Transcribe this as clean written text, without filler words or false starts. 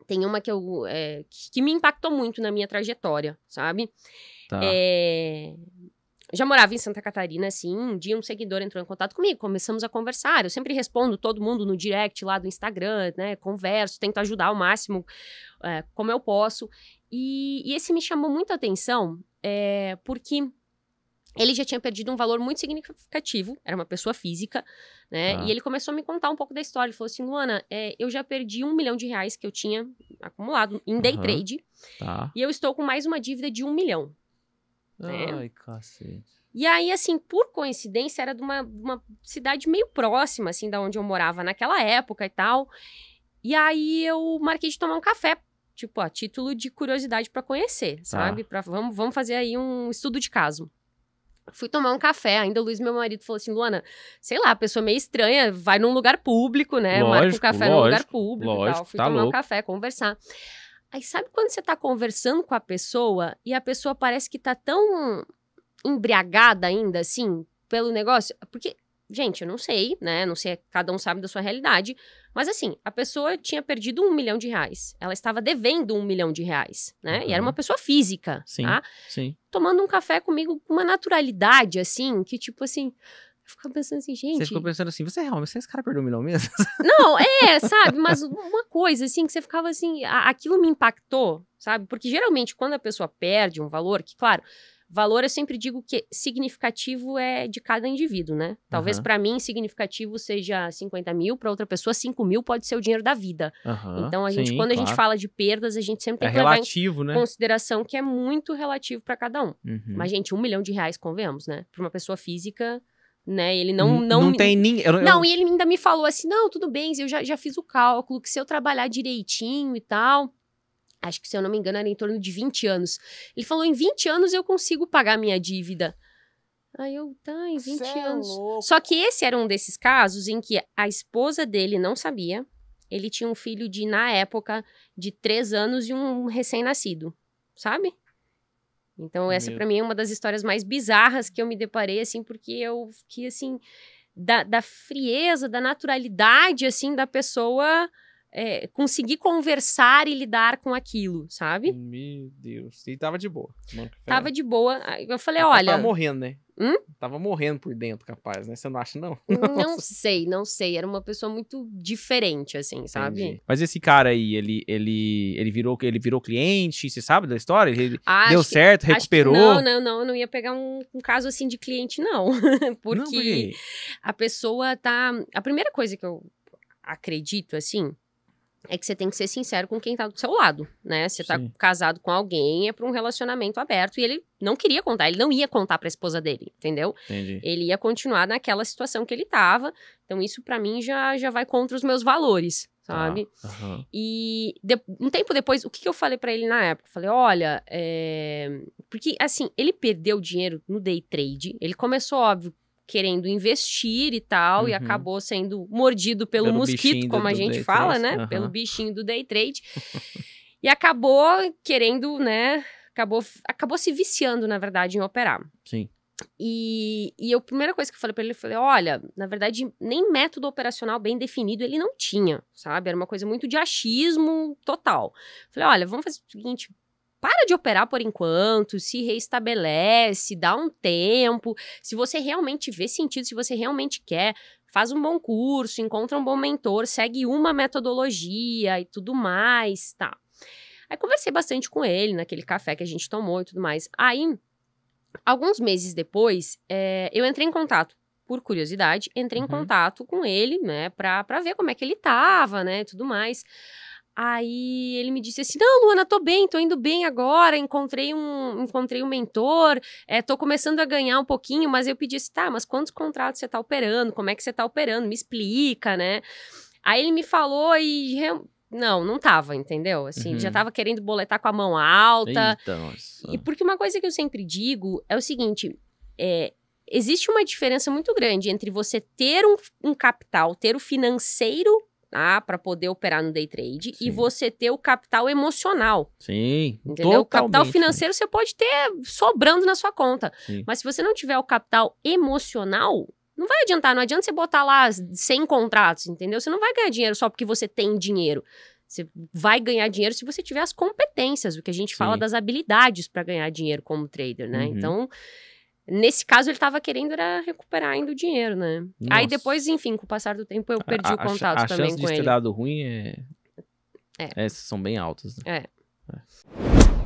Tem uma que me impactou muito na minha trajetória, sabe? Tá. Já morava em Santa Catarina, assim, um dia um seguidor entrou em contato comigo, começamos a conversar, eu sempre respondo todo mundo no direct lá do Instagram, né, converso, tento ajudar ao máximo como eu posso, e esse me chamou muita atenção, porque ele já tinha perdido um valor muito significativo, era uma pessoa física, né, e ele começou a me contar um pouco da história, ele falou assim, Luana, eu já perdi R$1 milhão que eu tinha acumulado em day trade, e eu estou com mais uma dívida de 1 milhão. Ai, cacete. E aí, assim, por coincidência, era de uma cidade meio próxima, assim, da onde eu morava naquela época e tal. E aí, eu marquei de tomar um café, tipo, a título de curiosidade pra conhecer, sabe? Vamos fazer aí um estudo de caso. Fui tomar um café, ainda o Luiz, meu marido, falou assim, Luana, sei lá, pessoa meio estranha, vai num lugar público, né? Marca um café num lugar público e tal. Fui tomar um café, conversar. Aí sabe quando você tá conversando com a pessoa e a pessoa parece que tá tão embriagada ainda, assim, pelo negócio? Porque, gente, eu não sei, né? Não sei, cada um sabe da sua realidade. Mas assim, a pessoa tinha perdido R$1 milhão. Ela estava devendo R$1 milhão, né? E era uma pessoa física, tá? Sim. Tomando um café comigo com uma naturalidade, assim, que tipo assim... Eu ficava pensando assim, gente... Você ficou pensando assim, esse cara perdeu 1 milhão mesmo? Não, sabe? Mas uma coisa, assim, que você ficava assim... Aquilo me impactou, sabe? Porque geralmente, quando a pessoa perde um valor, que claro, valor eu sempre digo que significativo é de cada indivíduo, né? Talvez pra mim, significativo seja 50 mil, pra outra pessoa, 5 mil pode ser o dinheiro da vida. Então, quando a gente fala de perdas, a gente sempre tem que levar em consideração que é muito relativo pra cada um. Mas, gente, R$1 milhão, convenhamos, né? Pra uma pessoa física... Né, ele não tem nem... Não, e ele ainda me falou assim, não, tudo bem, eu já fiz o cálculo, que se eu trabalhar direitinho e tal, acho que se eu não me engano era em torno de 20 anos. Ele falou, em 20 anos eu consigo pagar minha dívida. Aí eu, em 20 anos. Só que esse era um desses casos em que a esposa dele não sabia, ele tinha um filho na época, de 3 anos e um recém-nascido, sabe? Então, essa pra mim é uma das histórias mais bizarras que eu me deparei, assim, porque eu fiquei, assim, da frieza, da naturalidade, assim, da pessoa conseguir conversar e lidar com aquilo, sabe? Meu Deus. E tava de boa. Tava de boa. Eu falei, olha... Tava morrendo, né? Tava morrendo por dentro, capaz, né? Você não acha, não? Não sei. Era uma pessoa muito diferente, assim, sabe? Entendi. Mas esse cara aí, ele virou cliente, você sabe da história? Ele deu certo, recuperou? Eu não ia pegar um caso assim de cliente, não. Porque a pessoa tá... A primeira coisa que eu acredito, assim... é que você tem que ser sincero com quem tá do seu lado, né? Você tá casado com alguém, é pra um relacionamento aberto, e ele não queria contar, ele não ia contar pra esposa dele, entendeu? Entendi. Ele ia continuar naquela situação que ele tava, então isso pra mim já vai contra os meus valores, sabe? E um tempo depois, o que eu falei pra ele na época? Eu falei, olha, porque assim, ele perdeu dinheiro no day trade, ele começou, óbvio, querendo investir e tal, e acabou sendo mordido pelo mosquito, como a gente fala, né? Pelo bichinho do day trade. E acabou querendo, né? Acabou se viciando, na verdade, em operar. Sim. E a primeira coisa que eu falei pra ele, eu falei, olha, na verdade, nem método operacional bem definido ele não tinha, sabe? Era uma coisa muito de achismo total. Falei, olha, vamos fazer o seguinte... Para de operar por enquanto, se reestabelece, dá um tempo. Se você realmente vê sentido, se você realmente quer, faz um bom curso, encontra um bom mentor, segue uma metodologia e tudo mais, tá. Aí conversei bastante com ele naquele café que a gente tomou e tudo mais. Aí, alguns meses depois, eu entrei em contato, por curiosidade, em contato com ele, né, pra ver como é que ele tava, né, e tudo mais. Aí ele me disse assim, não, Luana, tô bem, tô indo bem agora, encontrei um mentor, tô começando a ganhar um pouquinho, mas eu pedi assim, tá, mas quantos contratos você tá operando, como é que você tá operando, me explica, né? Aí ele me falou e... Não tava, entendeu? Assim, já tava querendo boletar com a mão alta. Eita, nossa. E porque uma coisa que eu sempre digo é o seguinte, existe uma diferença muito grande entre você ter um capital, ter o financeiro, para poder operar no day trade, e você ter o capital emocional. Sim, entendeu? O capital financeiro você pode ter sobrando na sua conta. Mas se você não tiver o capital emocional, não vai adiantar. Não adianta você botar lá 100 contratos, entendeu? Você não vai ganhar dinheiro só porque você tem dinheiro. Você vai ganhar dinheiro se você tiver as competências, o que a gente fala das habilidades para ganhar dinheiro como trader, né? Então, nesse caso, ele estava querendo era recuperar ainda o dinheiro, né? Nossa. Aí depois, enfim, com o passar do tempo, eu perdi o contato também com ele. A chance de ter dado ruim essas são bem altas, né? É.